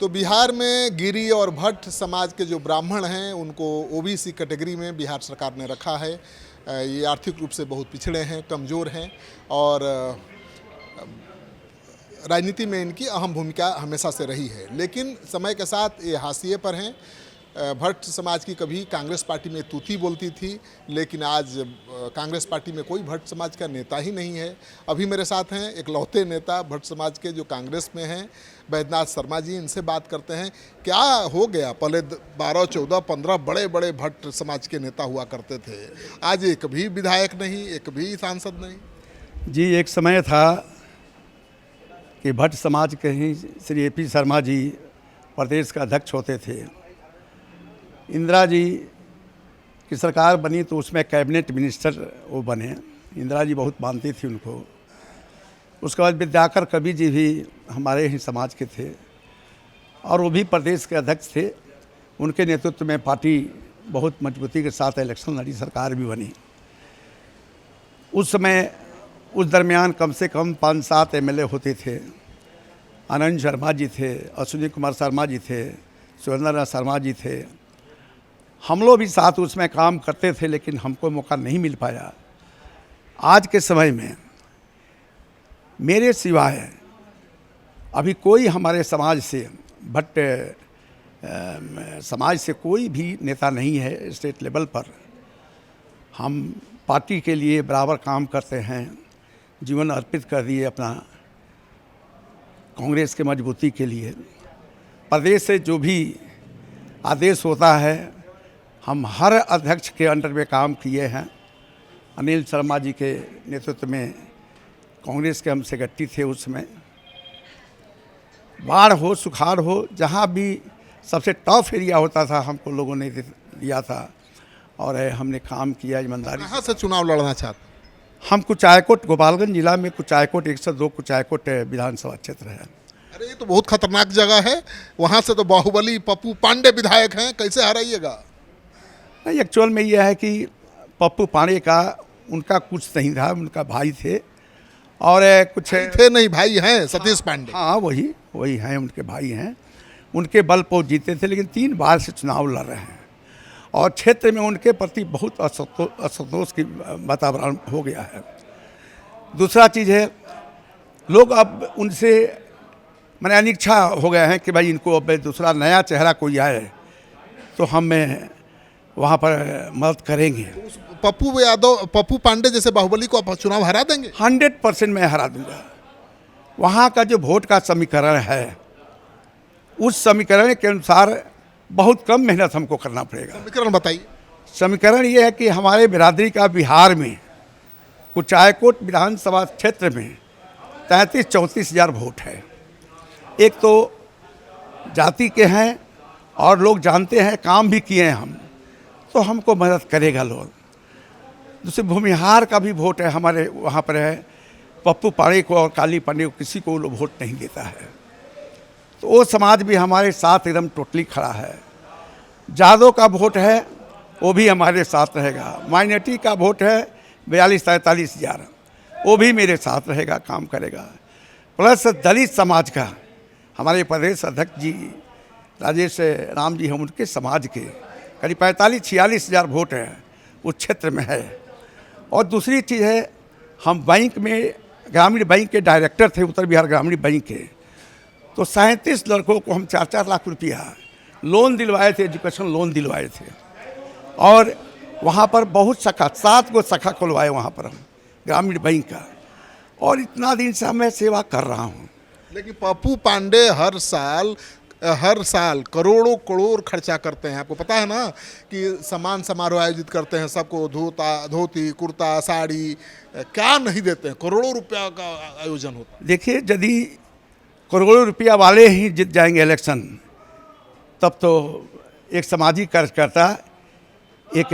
तो बिहार में गिरी और भट्ट समाज के जो ब्राह्मण हैं उनको ओबीसी कैटेगरी में बिहार सरकार ने रखा है। ये आर्थिक रूप से बहुत पिछड़े हैं, कमज़ोर हैं और राजनीति में इनकी अहम भूमिका हमेशा से रही है। लेकिन समय के साथ ये हाशिए पर हैं। भट्ट समाज की कभी कांग्रेस पार्टी में तूती बोलती थी, लेकिन आज कांग्रेस पार्टी में कोई भट्ट समाज का नेता ही नहीं है। अभी मेरे साथ हैं इकलौते नेता भट्ट समाज के जो कांग्रेस में हैं, बैद्यनाथ शर्मा जी। इनसे बात करते हैं क्या हो गया। पहले 12, 14, 15 बड़े बड़े भट्ट समाज के नेता हुआ करते थे, आज एक भी विधायक नहीं, एक भी सांसद नहीं। जी, एक समय था कि भट्ट समाज के ही श्री AP शर्मा जी प्रदेश का अध्यक्ष होते थे। इंदिरा जी की सरकार बनी तो उसमें कैबिनेट मिनिस्टर वो बने। इंदिरा जी बहुत मानती थी उनको। उसके बाद विद्याकर कवि जी भी हमारे ही समाज के थे और वो भी प्रदेश के अध्यक्ष थे। उनके नेतृत्व में पार्टी बहुत मजबूती के साथ इलेक्शन लड़ी, सरकार भी बनी। उस समय उस दरमियान कम से कम 5-7 MLA होते थे। आनंद शर्मा जी थे, अश्विनी कुमार शर्मा जी थे, सुरेंद्र शर्मा जी थे। हम लोग भी साथ उसमें काम करते थे, लेकिन हमको मौका नहीं मिल पाया। आज के समय में मेरे सिवाय अभी कोई हमारे समाज से, भट्ट समाज से कोई भी नेता नहीं है स्टेट लेवल पर। हम पार्टी के लिए बराबर काम करते हैं, जीवन अर्पित कर दिए अपना कांग्रेस के मजबूती के लिए। प्रदेश से जो भी आदेश होता है, हम हर अध्यक्ष के अंडर में काम किए हैं। अनिल शर्मा जी के नेतृत्व में कांग्रेस के हम सेक्रेटरी थे। उसमें बाढ़ हो, सुखाड़ हो, जहाँ भी सबसे टफ एरिया होता था हमको लोगों ने दिया था और हमने काम किया ईमानदारी। कहाँ से चुनाव लड़ना चाहते? हम कुचायकोट, गोपालगंज जिला में कुचायकोट 102 कुचायकोट विधानसभा क्षेत्र है। अरे ये तो बहुत खतरनाक जगह है। वहाँ से तो बाहुबली पप्पू पांडे विधायक हैं, कैसे हराइएगा? नहीं, एक्चुअल में यह है कि पप्पू पांडे का उनका कुछ नहीं था, उनका भाई थे और कुछ थे नहीं, भाई हैं सतीश पांडे। हाँ, वही हैं, उनके भाई हैं। उनके बल पर जीते थे, लेकिन 3 बार से चुनाव लड़ रहे हैं और क्षेत्र में उनके प्रति बहुत असंतोष की वातावरण हो गया है। दूसरा चीज़ है, लोग अब उनसे मैंने अनिच्छा हो गए हैं कि भाई इनको अब दूसरा नया चेहरा कोई आए तो हम वहाँ पर मदद करेंगे। पप्पू पांडे जैसे बाहुबली को आप चुनाव हरा देंगे? 100% मैं हरा दूंगा। वहाँ का जो वोट का समीकरण है, उस समीकरण के अनुसार बहुत कम मेहनत हमको करना पड़ेगा। समीकरण बताइए। समीकरण ये है कि हमारे बिरादरी का बिहार में कुचायकोट विधानसभा क्षेत्र में 33-34 हज़ार वोट है। एक तो जाति के हैं और लोग जानते हैं, काम भी किए हैं हम, तो हमको मदद करेगा लोग। दूसरे भूमिहार का भी वोट है हमारे वहाँ पर है। पप्पू पांडे को और काली पांडे को किसी को लोग वोट नहीं देता है, तो वो समाज भी हमारे साथ एकदम टोटली खड़ा है। जादव का वोट है, वो भी हमारे साथ रहेगा। माइनॉरिटी का वोट है 42-43 हज़ार, वो भी मेरे साथ रहेगा, काम करेगा। प्लस दलित समाज का हमारे प्रदेश अध्यक्ष जी राजेश राम जी हैं, उनके समाज के करीब 45-46 हज़ार वोट है उस क्षेत्र में है। और दूसरी चीज़ है, हम बैंक में ग्रामीण बैंक के डायरेक्टर थे, उत्तर बिहार ग्रामीण बैंक के। तो 37 लड़कों को हम 4-4 लाख रुपया लोन दिलवाए थे, एजुकेशन लोन दिलवाए थे। और वहाँ पर बहुत शाखा, 7 गो शाखा खुलवाए वहाँ पर हम ग्रामीण बैंक का। और इतना दिन से मैं सेवा कर रहा हूँ। लेकिन पप्पू पांडे हर साल करोड़ों करोड़ खर्चा करते हैं। आपको पता है ना कि सम्मान समारोह आयोजित करते हैं, सबको धोती, कुर्ता, साड़ी, क्या नहीं देते हैं। करोड़ों रुपया का आयोजन होता है। देखिए, यदि करोड़ों रुपया वाले ही जीत जाएंगे इलेक्शन, तब तो एक सामाजिक कार्यकर्ता, एक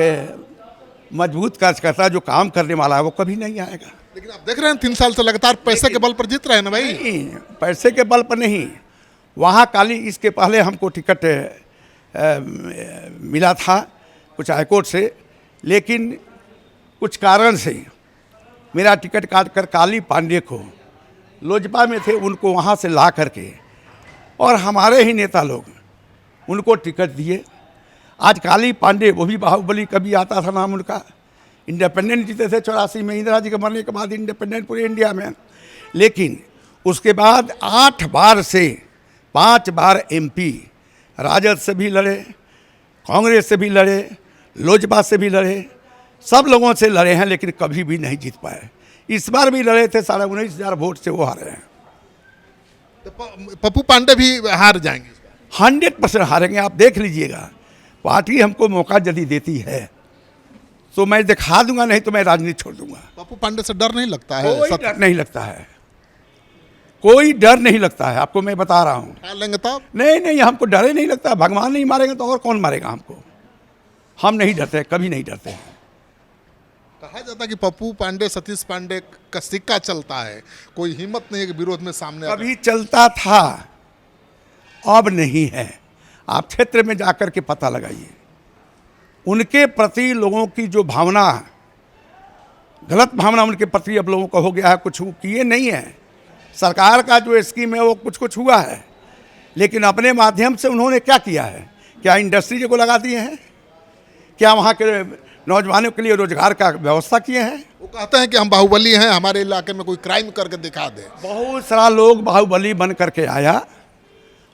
मजबूत कार्यकर्ता जो काम करने वाला है, वो कभी नहीं आएगा। लेकिन आप देख रहे हैं 3 साल से लगातार पैसे के बल पर जीत रहे हैं ना भाई। नहीं, पैसे के बल पर नहीं। वहाँ काली इसके पहले हमको टिकट मिला था कुछ हाईकोर्ट से, लेकिन कुछ कारण से मेरा टिकट काट कर काली पांडे को, लोजपा में थे, उनको वहाँ से ला करके और हमारे ही नेता लोग उनको टिकट दिए। आज काली पांडे, वो भी बाहुबली, कभी आता था नाम उनका, इंडिपेंडेंट जीते थे 84 में, इंदिरा जी के मरने के बाद इंडिपेंडेंट पूरे इंडिया में। लेकिन उसके बाद 8 बार से 5 बार MP राजद से भी लड़े, कांग्रेस से भी लड़े, लोजपा से भी लड़े, सब लोगों से लड़े हैं, लेकिन कभी भी नहीं जीत पाए। इस बार भी लड़े थे, 19,500 वोट से वो हारे हैं। तो पप्पू पांडे भी हार जाएंगे? 100% हारेंगे, आप देख लीजिएगा। पार्टी हमको मौका यदि देती है तो मैं दिखा दूंगा, नहीं तो मैं राजनीति छोड़ दूंगा। पप्पू पांडे से डर नहीं लगता है? कोई डर नहीं लगता है, कोई डर नहीं लगता है, आपको मैं बता रहा हूँ। हार लेंगे तब? नहीं, हमको डर ही नहीं लगता। भगवान नहीं मारेंगे तो और कौन मारेगा हमको? हम नहीं डरते, कभी नहीं डरते हैं। कहा जाता है कि पप्पू पांडे, सतीश पांडे का सिक्का चलता है, कोई हिम्मत नहीं है कि विरोध में सामने आए। कभी चलता था, अब नहीं है। आप क्षेत्र में जाकर के पता लगाइए, उनके प्रति लोगों की जो भावना, गलत भावना उनके प्रति अब लोगों को हो गया है। कुछ किए नहीं है, सरकार का जो स्कीम है वो कुछ हुआ है, लेकिन अपने माध्यम से उन्होंने क्या किया है? क्या इंडस्ट्री को लगा दिए हैं? क्या वहाँ के नौजवानों के लिए रोजगार का व्यवस्था किए हैं? वो कहते हैं कि हम बाहुबली हैं, हमारे इलाके में कोई क्राइम करके दिखा दे। बहुत सारा लोग बाहुबली बन करके आया,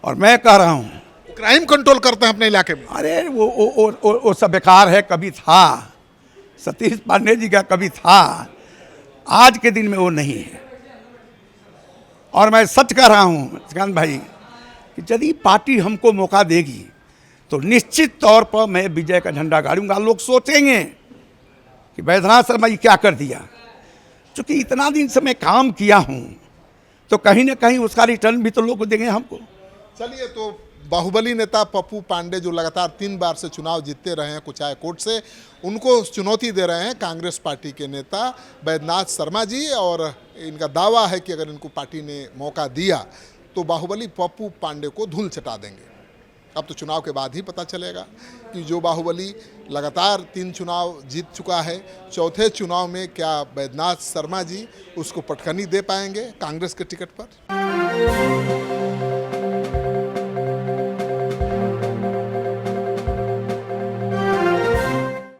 और मैं कह रहा हूँ क्राइम कंट्रोल करते हैं अपने इलाके में। अरे वो सब बेकार है। कभी था, सतीश पांडे जी का कभी था, आज के दिन में वो नहीं है। और मैं सच कह रहा हूँ श्रीकांत भाई कि यदि पार्टी हमको मौका देगी तो निश्चित तौर पर मैं विजय का झंडा गाड़ूंगा। लोग सोचेंगे कि बैद्यनाथ शर्मा जी क्या कर दिया, क्योंकि इतना दिन से मैं काम किया हूँ, तो कहीं ना कहीं उसका रिटर्न भी तो लोग देंगे हमको। चलिए, तो बाहुबली नेता पप्पू पांडे जो लगातार 3 बार से चुनाव जीतते रहे हैं कुचाय कोट से, उनको चुनौती दे रहे हैं कांग्रेस पार्टी के नेता बैद्यनाथ शर्मा जी, और इनका दावा है कि अगर इनको पार्टी ने मौका दिया तो बाहुबली पप्पू पांडे को धूल चटा देंगे। अब तो चुनाव के बाद ही पता चलेगा कि जो बाहुबली लगातार 3 चुनाव जीत चुका है, चौथे चुनाव में क्या बैद्यनाथ शर्मा जी उसको पटखनी दे पाएंगे कांग्रेस के टिकट पर।